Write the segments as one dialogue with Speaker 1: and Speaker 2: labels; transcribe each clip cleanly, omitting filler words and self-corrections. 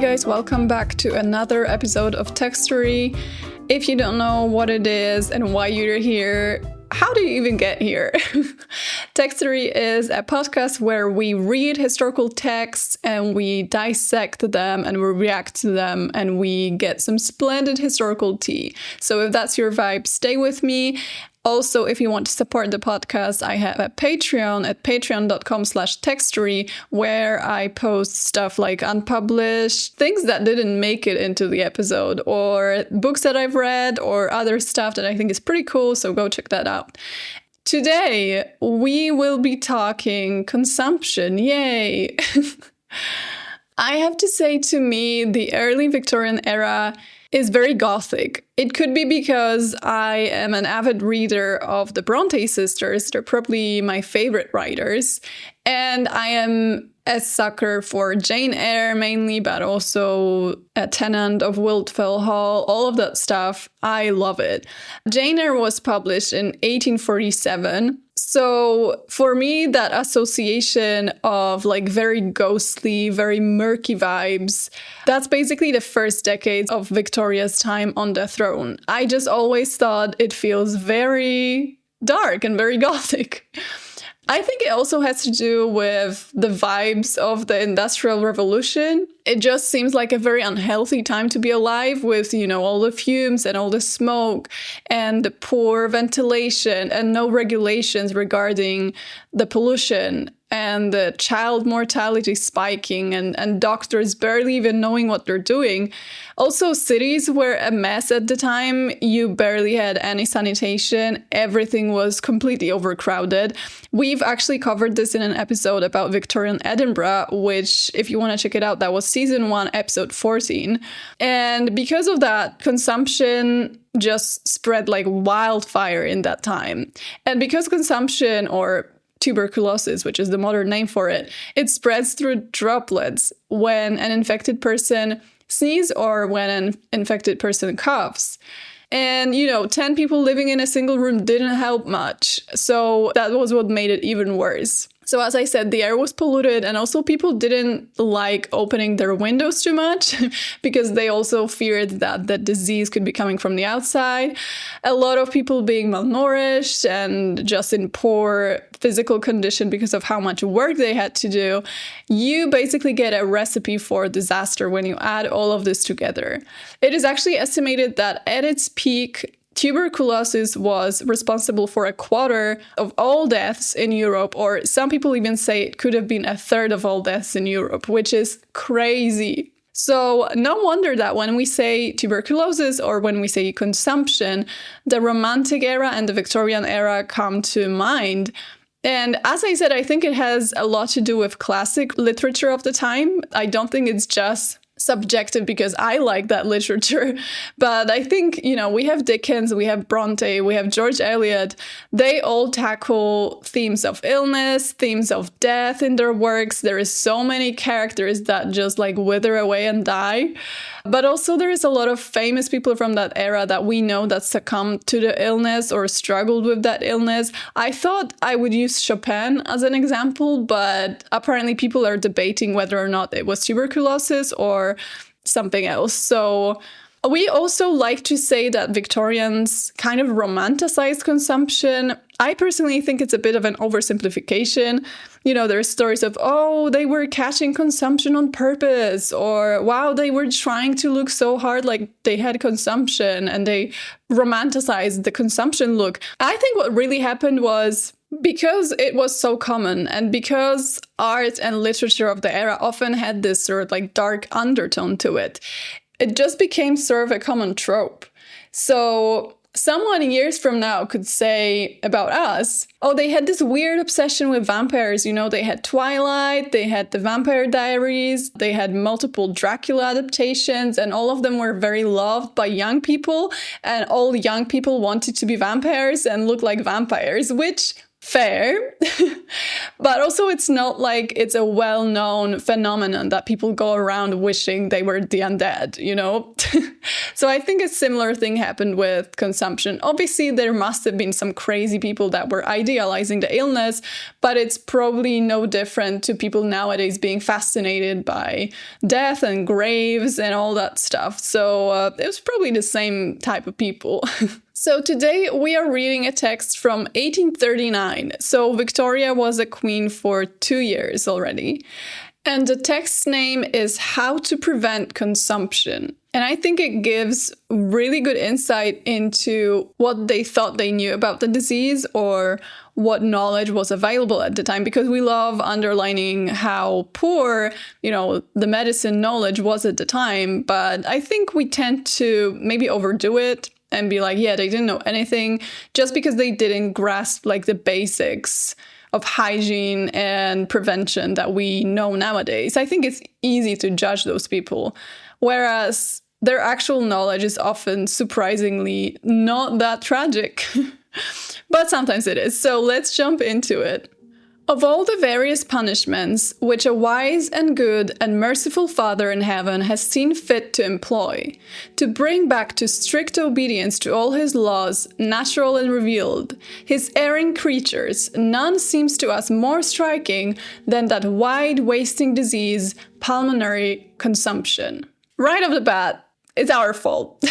Speaker 1: guys, welcome back to another episode of Texttory. If you don't know what it is and why you're here, how do you even get here? Texttory is a podcast where we read historical texts and we dissect them and we react to them and we get some splendid historical tea. So if that's your vibe, stay with me. Also, if you want to support the podcast, I have a Patreon at patreon.com/texttory where I post stuff like unpublished, things that didn't make it into the episode, or books that I've read, or other stuff that I think is pretty cool, so go check that out. Today, we will be talking consumption. Yay! I have to say, to me, the early Victorian era is very gothic. It could be because I am an avid reader of the Bronte sisters. They're probably my favorite writers. And I am a sucker for Jane Eyre mainly, but also a tenant of Wildfell Hall, all of that stuff. I love it. Jane Eyre was published in 1847. So for me, that association of like very ghostly, very murky vibes, that's basically the first decade of Victoria's time on the throne. I just always thought it feels very dark and very gothic. I think it also has to do with the vibes of the Industrial Revolution. It just seems like a very unhealthy time to be alive with, all the fumes and all the smoke and the poor ventilation and no regulations regarding the pollution and the child mortality spiking and doctors barely even knowing what they're doing. Also, cities were a mess at the time. You barely had any sanitation. Everything was completely overcrowded. We've actually covered this in an episode about Victorian Edinburgh, which, if you want to check it out, that was season 1, episode 14. And because of that, consumption just spread like wildfire in that time. And because consumption, or tuberculosis, which is the modern name for it, it spreads through droplets when an infected person sneezes or when an infected person coughs. And, 10 people living in a single room didn't help much. So that was what made it even worse. So as I said, the air was polluted, and also people didn't like opening their windows too much because they also feared that the disease could be coming from the outside. A lot of people being malnourished and just in poor physical condition because of how much work they had to do. You basically get a recipe for disaster when you add all of this together. It is actually estimated that at its peak, tuberculosis was responsible for 1/4 of all deaths in Europe, or some people even say it could have been 1/3 of all deaths in Europe, which is crazy. So no wonder that when we say tuberculosis or when we say consumption, the Romantic era and the Victorian era come to mind. And as I said, I think it has a lot to do with classic literature of the time. I don't think it's just subjective because I like that literature. But I think, we have Dickens, we have Bronte, we have George Eliot. They all tackle themes of illness, themes of death in their works. There is so many characters that just like wither away and die. But also there is a lot of famous people from that era that we know that succumbed to the illness or struggled with that illness. I thought I would use Chopin as an example, but apparently people are debating whether or not it was tuberculosis or something else. So we also like to say that Victorians kind of romanticized consumption. I personally think it's a bit of an oversimplification. There are stories of, they were catching consumption on purpose, or wow, they were trying to look so hard like they had consumption, and they romanticized the consumption look. I think what really happened was, because it was so common and because art and literature of the era often had this sort of like dark undertone to it, it just became sort of a common trope. So someone years from now could say about us, they had this weird obsession with vampires. They had Twilight, they had the Vampire Diaries, they had multiple Dracula adaptations, and all of them were very loved by young people, and all young people wanted to be vampires and look like vampires, which Fair. But also it's not like it's a well-known phenomenon that people go around wishing they were the undead, you know? So I think a similar thing happened with consumption. Obviously, there must have been some crazy people that were idealizing the illness, but it's probably no different to people nowadays being fascinated by death and graves and all that stuff. So it was probably the same type of people. So today we are reading a text from 1839. So Victoria was a queen for 2 years already. And the text's name is How to Prevent Consumption. And I think it gives really good insight into what they thought they knew about the disease or what knowledge was available at the time, because we love underlining how poor, the medicine knowledge was at the time. But I think we tend to maybe overdo it and be like, yeah, they didn't know anything just because they didn't grasp like the basics of hygiene and prevention that we know nowadays. I think it's easy to judge those people, whereas their actual knowledge is often surprisingly not that tragic. But sometimes it is. So let's jump into it. Of all the various punishments which a wise and good and merciful Father in heaven has seen fit to employ, to bring back to strict obedience to all his laws, natural and revealed, his erring creatures, none seems to us more striking than that wide wasting disease, pulmonary consumption. Right off the bat, it's our fault.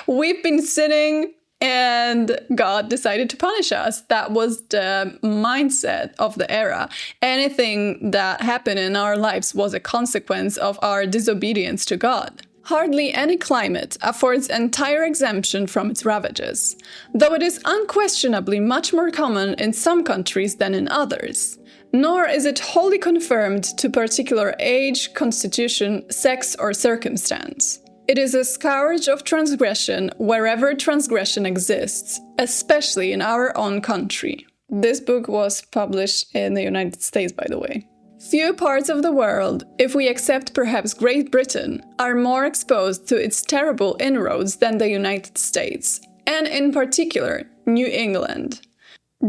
Speaker 1: We've been sinning, and God decided to punish us. That was the mindset of the era. Anything that happened in our lives was a consequence of our disobedience to God. Hardly any climate affords entire exemption from its ravages, though it is unquestionably much more common in some countries than in others. Nor is it wholly confirmed to particular age, constitution, sex, or circumstance. It is a scourge of transgression wherever transgression exists, especially in our own country. This book was published in the United States, by the way. Few parts of the world, if we accept perhaps Great Britain, are more exposed to its terrible inroads than the United States, and in particular, New England.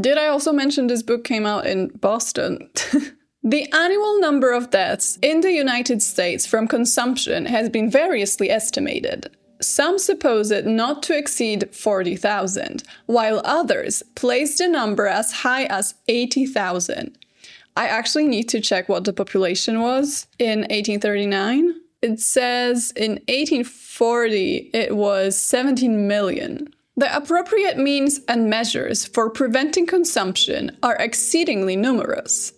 Speaker 1: Did I also mention this book came out in Boston? The annual number of deaths in the United States from consumption has been variously estimated. Some suppose it not to exceed 40,000, while others place the number as high as 80,000. I actually need to check what the population was in 1839. It says in 1840 it was 17 million. The appropriate means and measures for preventing consumption are exceedingly numerous.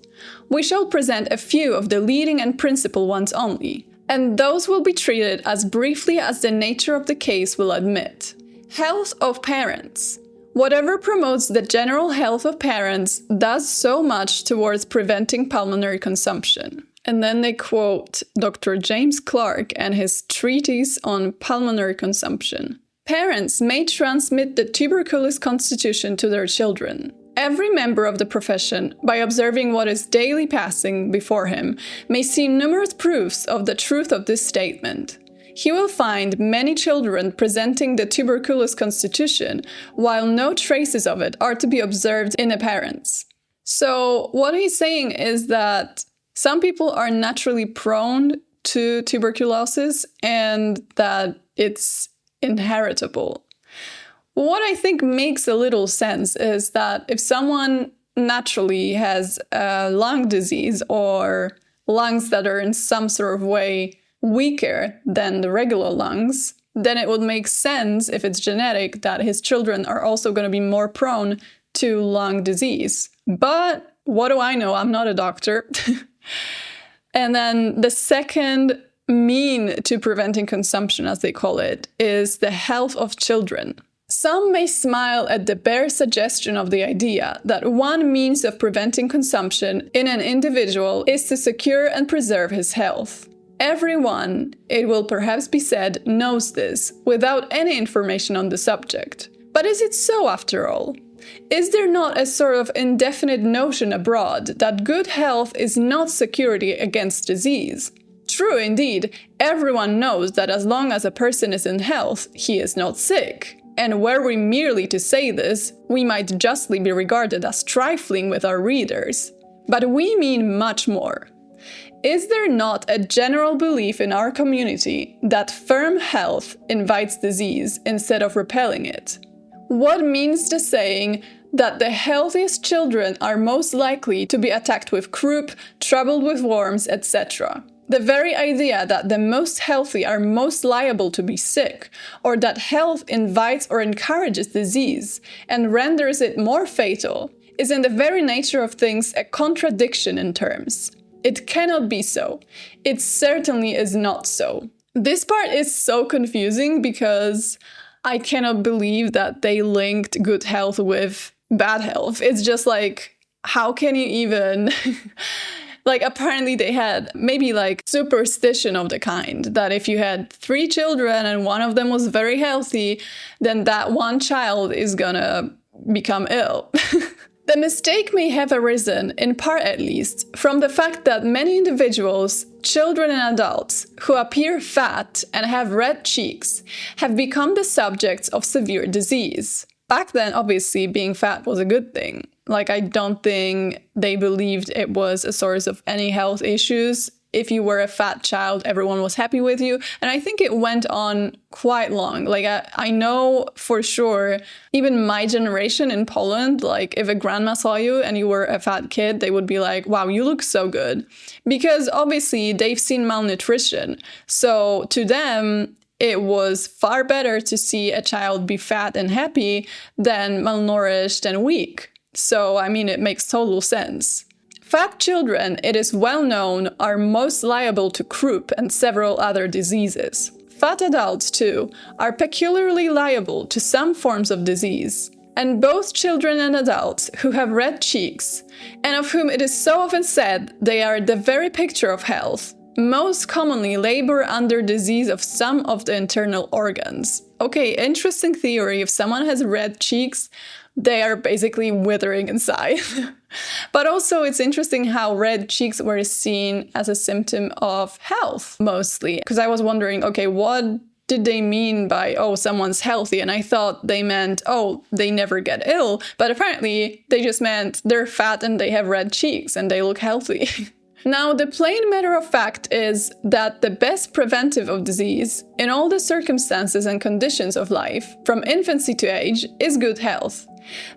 Speaker 1: We shall present a few of the leading and principal ones only, and those will be treated as briefly as the nature of the case will admit. Health of parents. Whatever promotes the general health of parents does so much towards preventing pulmonary consumption. And then they quote Dr. James Clark and his treatise on pulmonary consumption. Parents may transmit the tuberculous constitution to their children. Every member of the profession, by observing what is daily passing before him, may see numerous proofs of the truth of this statement. He will find many children presenting the tuberculous constitution, while no traces of it are to be observed in the parents. So what he's saying is that some people are naturally prone to tuberculosis and that it's inheritable. What I think makes a little sense is that if someone naturally has a lung disease or lungs that are in some sort of way weaker than the regular lungs, then it would make sense, if it's genetic, that his children are also going to be more prone to lung disease. But what do I know? I'm not a doctor. And then the second mean to preventing consumption, as they call it, is the health of children. Some may smile at the bare suggestion of the idea that one means of preventing consumption in an individual is to secure and preserve his health. Everyone, it will perhaps be said, knows this, without any information on the subject. But is it so after all? Is there not a sort of indefinite notion abroad that good health is not security against disease? True indeed, everyone knows that as long as a person is in health, he is not sick. And were we merely to say this, we might justly be regarded as trifling with our readers. But we mean much more. Is there not a general belief in our community that firm health invites disease instead of repelling it? What means the saying that the healthiest children are most likely to be attacked with croup, troubled with worms, etc.? The very idea that the most healthy are most liable to be sick, or that health invites or encourages disease and renders it more fatal, is in the very nature of things a contradiction in terms. It cannot be so. It certainly is not so. This part is so confusing because I cannot believe that they linked good health with bad health. It's just like, how can you even... Like, apparently they had maybe like superstition of the kind that if you had 3 children and one of them was very healthy, then that one child is gonna become ill. The mistake may have arisen, in part at least, from the fact that many individuals, children and adults, who appear fat and have red cheeks, have become the subjects of severe disease. Back then, obviously, being fat was a good thing. Like, I don't think they believed it was a source of any health issues. If you were a fat child, everyone was happy with you. And I think it went on quite long. Like, I know for sure, even my generation in Poland, like if a grandma saw you and you were a fat kid, they would be like, wow, you look so good. Because obviously they've seen malnutrition. So to them, it was far better to see a child be fat and happy than malnourished and weak. So, I mean, it makes total sense. Fat children, it is well known, are most liable to croup and several other diseases. Fat adults, too, are peculiarly liable to some forms of disease. And both children and adults who have red cheeks, and of whom it is so often said they are the very picture of health, most commonly labor under disease of some of the internal organs. Okay, interesting theory. If someone has red cheeks, they are basically withering inside. But also it's interesting how red cheeks were seen as a symptom of health, mostly. Because I was wondering, okay, what did they mean by, oh, someone's healthy? And I thought they meant, oh, they never get ill. But apparently they just meant they're fat and they have red cheeks and they look healthy. Now, the plain matter of fact is that the best preventive of disease, in all the circumstances and conditions of life, from infancy to age, is good health.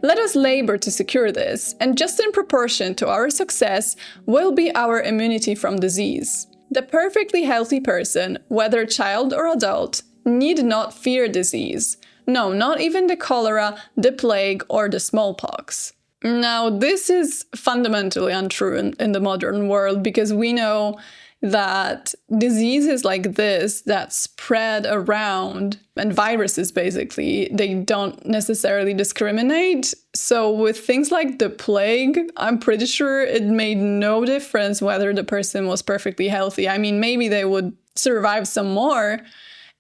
Speaker 1: Let us labor to secure this, and just in proportion to our success will be our immunity from disease. The perfectly healthy person, whether child or adult, need not fear disease. No, not even the cholera, the plague, or the smallpox. Now, this is fundamentally untrue in the modern world because we know that diseases like this that spread around, and viruses basically, they don't necessarily discriminate. So with things like the plague, I'm pretty sure it made no difference whether the person was perfectly healthy. I mean, maybe they would survive some more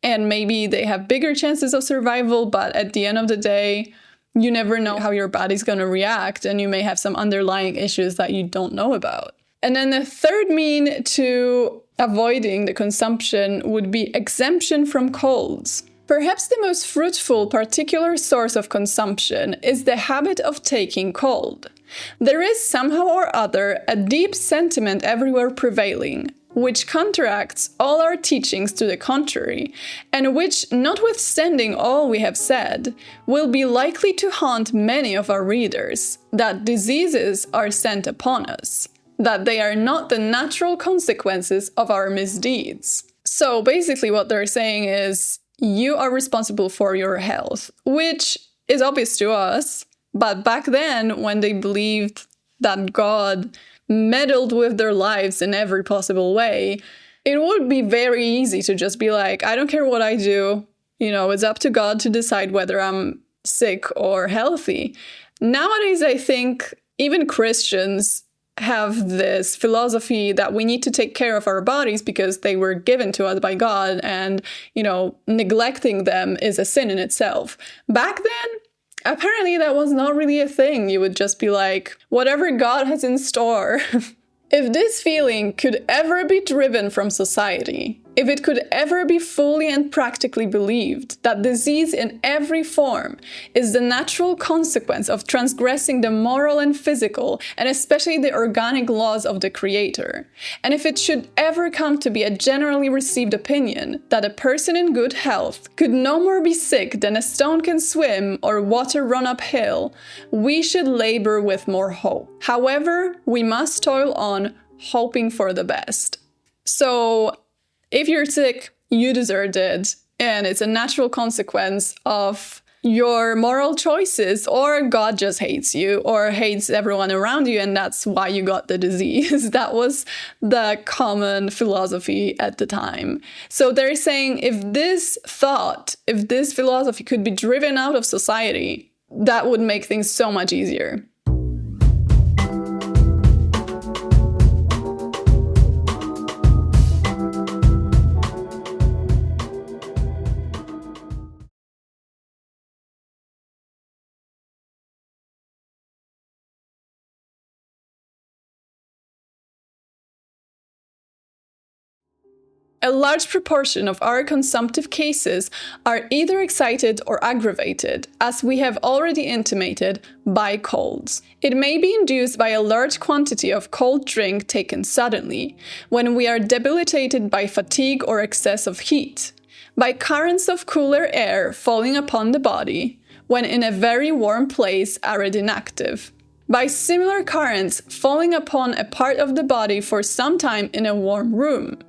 Speaker 1: and maybe they have bigger chances of survival, but at the end of the day, you never know how your body's going to react, and you may have some underlying issues that you don't know about. And then the third mean to avoiding the consumption would be exemption from colds. Perhaps the most fruitful particular source of consumption is the habit of taking cold. There is somehow or other a deep sentiment everywhere prevailing, which counteracts all our teachings to the contrary, and which, notwithstanding all we have said, will be likely to haunt many of our readers, that diseases are sent upon us, that they are not the natural consequences of our misdeeds. So basically what they're saying is, you are responsible for your health, which is obvious to us, but back then, when they believed that God meddled with their lives in every possible way, it would be very easy to just be like, I don't care what I do, it's up to God to decide whether I'm sick or healthy. Nowadays, I think even Christians have this philosophy that we need to take care of our bodies because they were given to us by God, and, neglecting them is a sin in itself. Back then, apparently that was not really a thing. You would just be like, whatever God has in store. If this feeling could ever be driven from society, If it could ever be fully and practically believed that disease in every form is the natural consequence of transgressing the moral and physical, and especially the organic laws of the Creator, and if it should ever come to be a generally received opinion that a person in good health could no more be sick than a stone can swim or water run uphill, we should labor with more hope. However, we must toil on, hoping for the best. So, if you're sick, you deserved it, and it's a natural consequence of your moral choices, or God just hates you or hates everyone around you, and that's why you got the disease. That was the common philosophy at the time. So they're saying if this philosophy could be driven out of society, that would make things so much easier. A large proportion of our consumptive cases are either excited or aggravated, as we have already intimated, by colds. It may be induced by a large quantity of cold drink taken suddenly, when we are debilitated by fatigue or excess of heat, by currents of cooler air falling upon the body, when in a very warm place arid inactive, by similar currents falling upon a part of the body for some time in a warm room,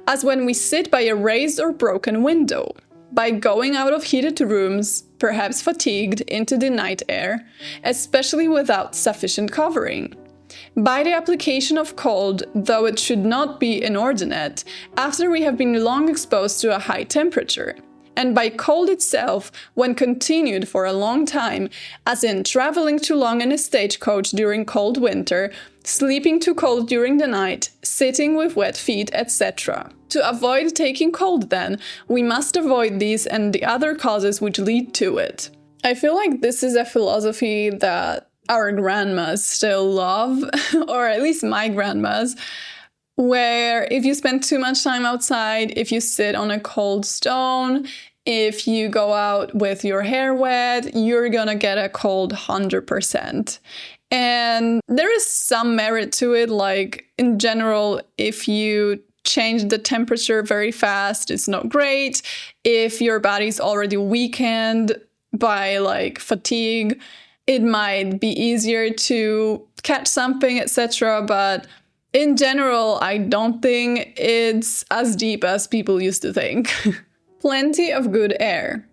Speaker 1: as when we sit by a raised or broken window, by going out of heated rooms, perhaps fatigued, into the night air, especially without sufficient covering, by the application of cold, though it should not be inordinate, after we have been long exposed to a high temperature, and by cold itself when continued for a long time, as in traveling too long in a stagecoach during cold winter, sleeping too cold during the night, sitting with wet feet, etc. To avoid taking cold, then, we must avoid these and the other causes which lead to it. I feel like this is a philosophy that our grandmas still love, or at least my grandmas, where if you spend too much time outside, if you sit on a cold stone, if you go out with your hair wet, you're gonna get a cold 100%. And there is some merit to it, like in general, if you change the temperature very fast, it's not great. If your body's already weakened by like fatigue, it might be easier to catch something, etc. But in general, I don't think it's as deep as people used to think. Plenty of good air.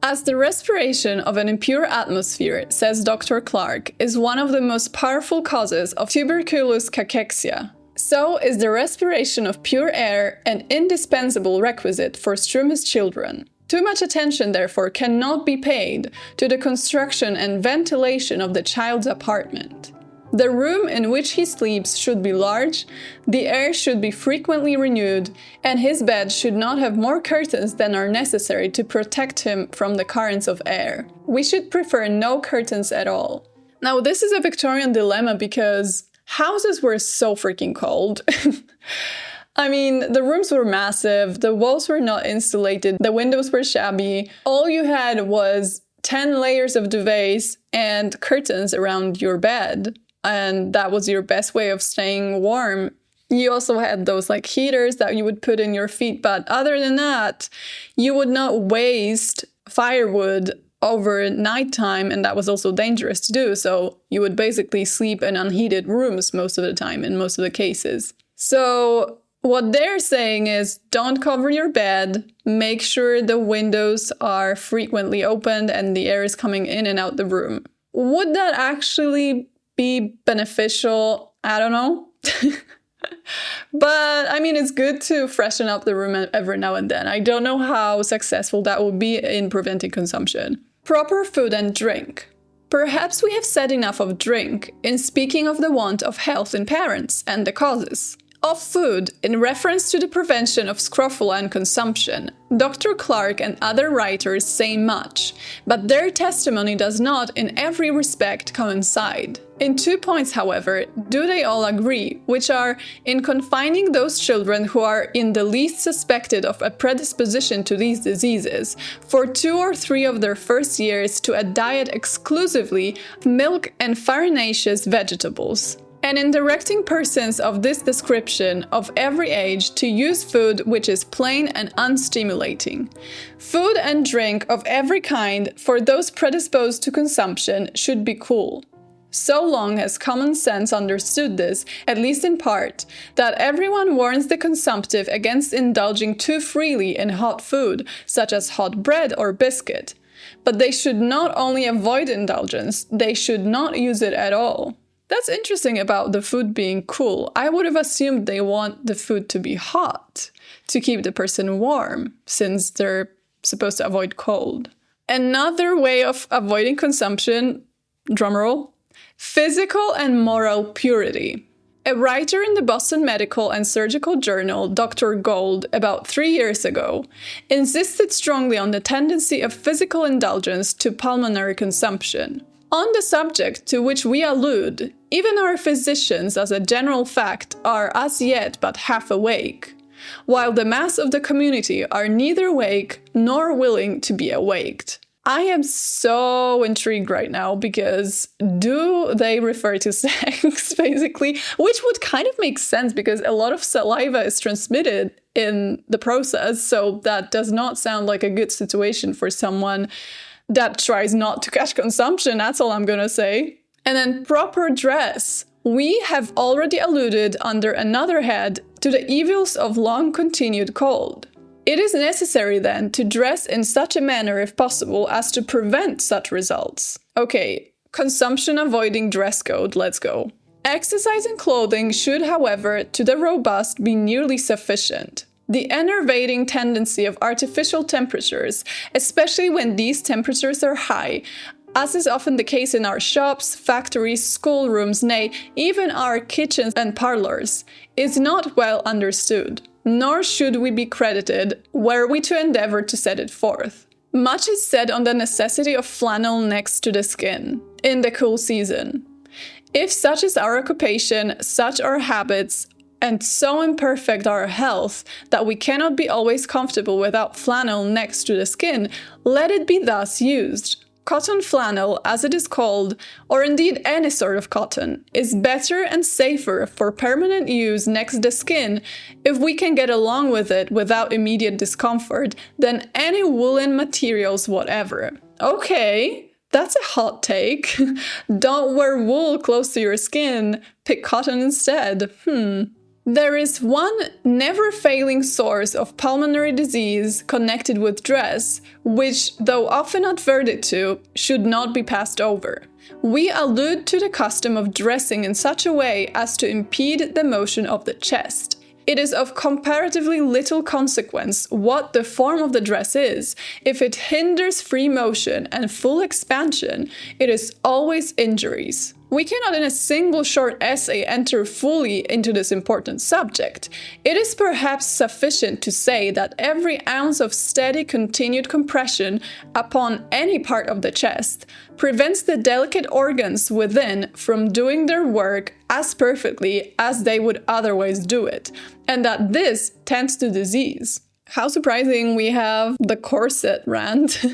Speaker 1: As the respiration of an impure atmosphere, says Dr. Clark, is one of the most powerful causes of tuberculous cachexia, so is the respiration of pure air an indispensable requisite for strumous children. Too much attention, therefore, cannot be paid to the construction and ventilation of the child's apartment. The room in which he sleeps should be large, the air should be frequently renewed, and his bed should not have more curtains than are necessary to protect him from the currents of air. We should prefer no curtains at all. Now, this is a Victorian dilemma because houses were so freaking cold. I mean, the rooms were massive, the walls were not insulated, the windows were shabby. All you had was 10 layers of duvets and curtains around your bed. And that was your best way of staying warm. You also had those like heaters that you would put in your feet. But other than that, you would not waste firewood over nighttime. And that was also dangerous to do. So you would basically sleep in unheated rooms most of the time in most of the cases. So what they're saying is don't cover your bed. Make sure the windows are frequently opened and the air is coming in and out the room. Would that actually be beneficial? I don't know. But I mean, it's good to freshen up the room every now and then. I don't know how successful that will be in preventing consumption. Proper food and drink. Perhaps we have said enough of drink in speaking of the want of health in parents and the causes. Of food, in reference to the prevention of scrofula and consumption, Dr. Clark and other writers say much, but their testimony does not in every respect coincide. In 2 points, however, do they all agree, which are in confining those children who are in the least suspected of a predisposition to these diseases for 2 or 3 of their first years to a diet exclusively of milk and farinaceous vegetables, and in directing persons of this description of every age to use food which is plain and unstimulating. Food and drink of every kind for those predisposed to consumption should be cool. So long has common sense understood this, at least in part, that everyone warns the consumptive against indulging too freely in hot food, such as hot bread or biscuit. But they should not only avoid indulgence, they should not use it at all. That's interesting about the food being cool. I would have assumed they want the food to be hot, to keep the person warm, since they're supposed to avoid cold. Another way of avoiding consumption, drumroll, physical and moral purity. A writer in the Boston Medical and Surgical Journal, Dr. Gold, about 3 years ago, insisted strongly on the tendency of physical indulgence to pulmonary consumption. On the subject to which we allude, even our physicians, as a general fact, are as yet but half awake, while the mass of the community are neither awake nor willing to be awaked. I am so intrigued right now because do they refer to sex, basically? Which would kind of make sense because a lot of saliva is transmitted in the process, so that does not sound like a good situation for someone that tries not to catch consumption, that's all I'm gonna say. And then proper dress. We have already alluded under another head to the evils of long continued cold. It is necessary then to dress in such a manner if possible as to prevent such results. Okay, consumption avoiding dress code, let's go. Exercise and clothing should, however, to the robust be nearly sufficient. The enervating tendency of artificial temperatures, especially when these temperatures are high, as is often the case in our shops, factories, schoolrooms, nay, even our kitchens and parlors, is not well understood, nor should we be credited were we to endeavor to set it forth. Much is said on the necessity of flannel next to the skin in the cool season. If such is our occupation, such our habits, and so imperfect our health that we cannot be always comfortable without flannel next to the skin, let it be thus used. Cotton flannel, as it is called, or indeed any sort of cotton, is better and safer for permanent use next the skin if we can get along with it without immediate discomfort than any woolen materials whatever. Okay, that's a hot take. Don't wear wool close to your skin, pick cotton instead. There is one never-failing source of pulmonary disease connected with dress, which, though often adverted to, should not be passed over. We allude to the custom of dressing in such a way as to impede the motion of the chest. It is of comparatively little consequence what the form of the dress is. If it hinders free motion and full expansion, it is always injuries. We cannot in a single short essay enter fully into this important subject. It is perhaps sufficient to say that every ounce of steady continued compression upon any part of the chest prevents the delicate organs within from doing their work as perfectly as they would otherwise do it, and that this tends to disease. How surprising we have the corset rant.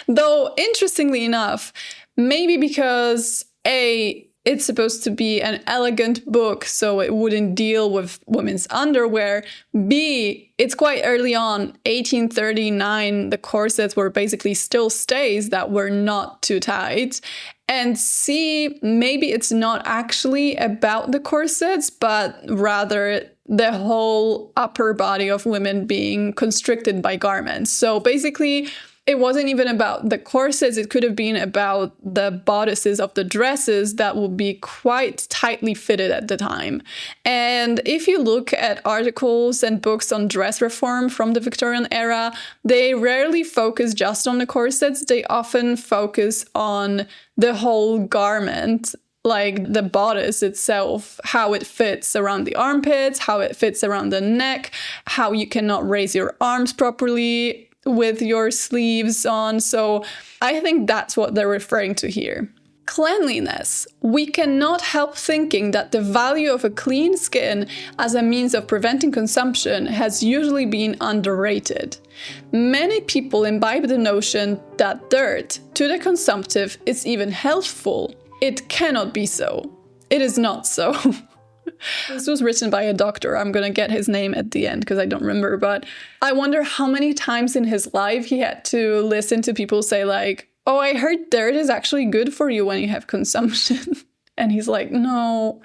Speaker 1: Though, interestingly enough, maybe because A, it's supposed to be an elegant book, so it wouldn't deal with women's underwear. B, it's quite early on, 1839, the corsets were basically still stays that were not too tight. And C, maybe it's not actually about the corsets, but rather the whole upper body of women being constricted by garments. So basically, it wasn't even about the corsets, it could have been about the bodices of the dresses that would be quite tightly fitted at the time. And if you look at articles and books on dress reform from the Victorian era, they rarely focus just on the corsets, they often focus on the whole garment like the bodice itself, how it fits around the armpits, how it fits around the neck, how you cannot raise your arms properly with your sleeves on. So I think that's what they're referring to here. Cleanliness. We cannot help thinking that the value of a clean skin as a means of preventing consumption has usually been underrated. Many people imbibe the notion that dirt, to the consumptive, is even healthful. It cannot be so. It is not so. This was written by a doctor. I'm going to get his name at the end because I don't remember. But I wonder how many times in his life he had to listen to people say like, oh, I heard dirt is actually good for you when you have consumption. And he's like, no.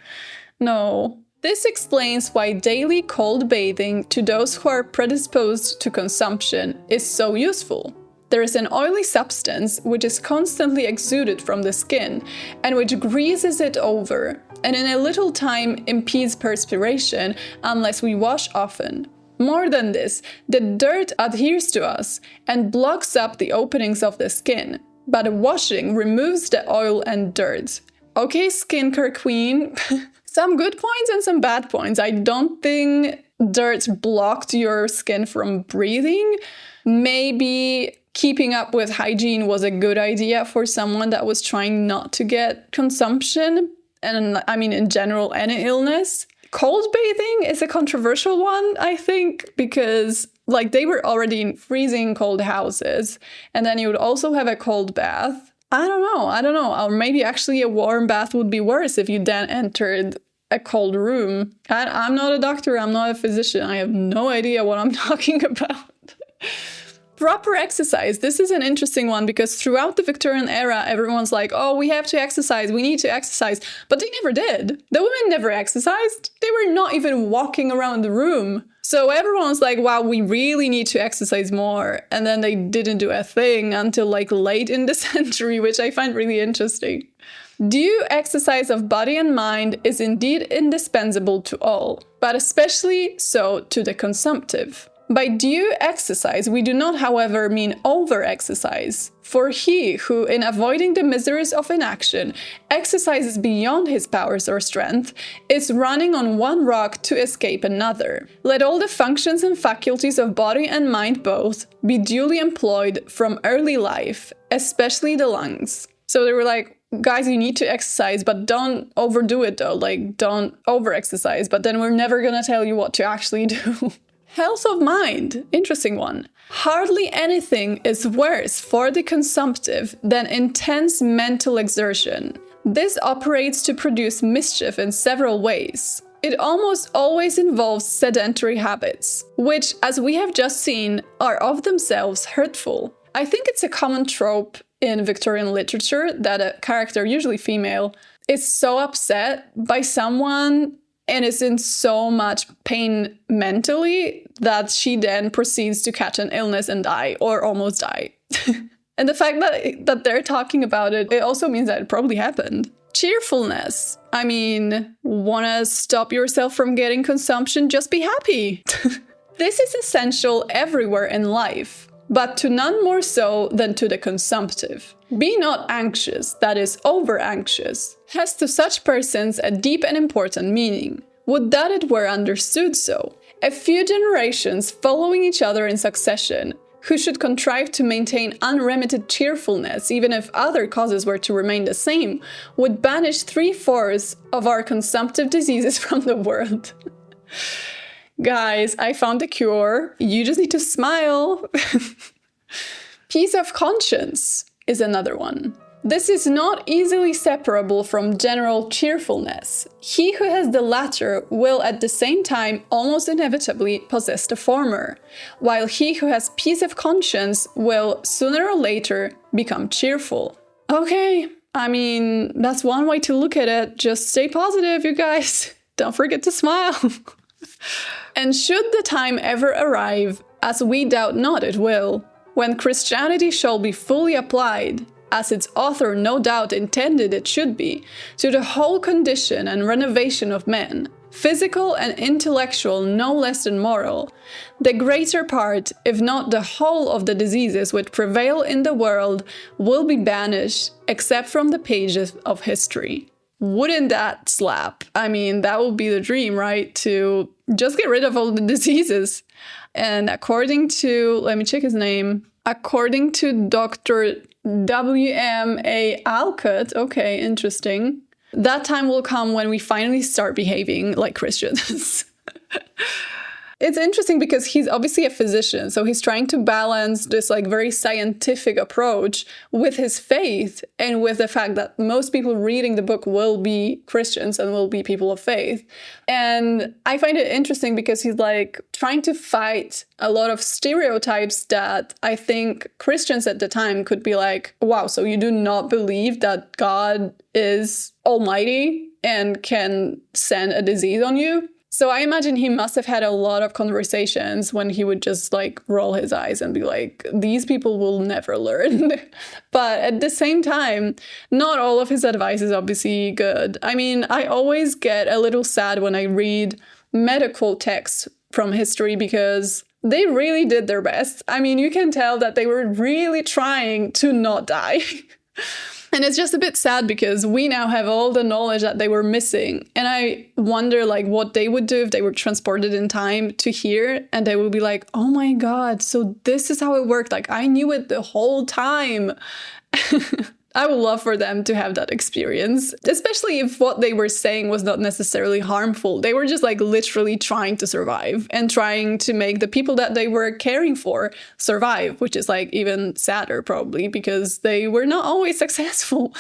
Speaker 1: This explains why daily cold bathing to those who are predisposed to consumption is so useful. There is an oily substance which is constantly exuded from the skin and which greases it over, and in a little time impedes perspiration unless we wash often. More than this, the dirt adheres to us and blocks up the openings of the skin, but washing removes the oil and dirt. Okay, skincare queen, some good points and some bad points. I don't think dirt blocked your skin from breathing. Maybe keeping up with hygiene was a good idea for someone that was trying not to get consumption, and I mean in general any illness. Cold bathing is a controversial one, I think, because like they were already in freezing cold houses, and then you would also have a cold bath. I don't know. Or maybe actually a warm bath would be worse if you then entered a cold room. I'm not a doctor, I'm not a physician. I have no idea what I'm talking about. Proper exercise. This is an interesting one because throughout the Victorian era, everyone's like, oh, we have to exercise, we need to exercise. But they never did. The women never exercised. They were not even walking around the room. So everyone's like, wow, we really need to exercise more. And then they didn't do a thing until like late in the century, which I find really interesting. Due exercise of body and mind is indeed indispensable to all, but especially so to the consumptive. By due exercise, we do not, however, mean over-exercise. For he who, in avoiding the miseries of inaction, exercises beyond his powers or strength, is running on one rock to escape another. Let all the functions and faculties of body and mind both be duly employed from early life, especially the lungs. So they were like, guys, you need to exercise, but don't overdo it though. Like, don't over-exercise, but then we're never gonna tell you what to actually do. Health of mind, interesting one. Hardly anything is worse for the consumptive than intense mental exertion. This operates to produce mischief in several ways. It almost always involves sedentary habits, which, as we have just seen, are of themselves hurtful. I think it's a common trope in Victorian literature that a character, usually female, is so upset by someone and is in so much pain mentally that she then proceeds to catch an illness and die, or almost die. And the fact that they're talking about it, it also means that it probably happened. Cheerfulness. I mean, wanna stop yourself from getting consumption? Just be happy. This is essential everywhere in life, but to none more so than to the consumptive. Be not anxious, that is, over-anxious, has to such persons a deep and important meaning. Would that it were understood so. A few generations following each other in succession, who should contrive to maintain unremitted cheerfulness, even if other causes were to remain the same, would banish 3/4 of our consumptive diseases from the world. Guys, I found the cure. You just need to smile. Peace of conscience is another one. This is not easily separable from general cheerfulness. He who has the latter will at the same time almost inevitably possess the former, while he who has peace of conscience will sooner or later become cheerful. Okay, I mean, that's one way to look at it. Just stay positive, you guys. Don't forget to smile. And should the time ever arrive, as we doubt not it will, when Christianity shall be fully applied, as its author no doubt intended it should be, to the whole condition and renovation of men, physical and intellectual no less than moral, the greater part, if not the whole of the diseases which prevail in the world will be banished, except from the pages of history. Wouldn't that slap? I mean, that would be the dream, right? To just get rid of all the diseases. And according to, let me check his name, according to Dr. W.M.A. Alcott, okay, interesting, that time will come when we finally start behaving like Christians. It's interesting because he's obviously a physician, so he's trying to balance this like very scientific approach with his faith and with the fact that most people reading the book will be Christians and will be people of faith. And I find it interesting because he's like trying to fight a lot of stereotypes that I think Christians at the time could be like, wow, so you do not believe that God is almighty and can send a disease on you? So I imagine he must have had a lot of conversations when he would just like roll his eyes and be like, these people will never learn. But at the same time, not all of his advice is obviously good. I mean, I always get a little sad when I read medical texts from history because they really did their best. I mean, you can tell that they were really trying to not die. And it's just a bit sad because we now have all the knowledge that they were missing. And I wonder like what they would do if they were transported in time to here and they would be like, oh my God, so this is how it worked. Like I knew it the whole time. I would love for them to have that experience, especially if what they were saying was not necessarily harmful. They were just like literally trying to survive and trying to make the people that they were caring for survive, which is like even sadder probably because they were not always successful.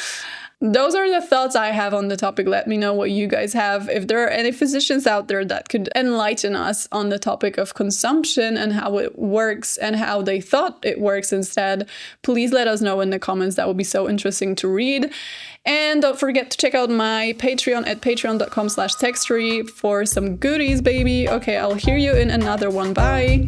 Speaker 1: Those are the thoughts I have on the topic. Let me know what you guys have. If there are any physicians out there that could enlighten us on the topic of consumption and how it works and how they thought it works instead, please let us know in the comments. That would be so interesting to read. And don't forget to check out my Patreon at patreon.com/Texttory for some goodies, baby. Okay, I'll hear you in another one. Bye.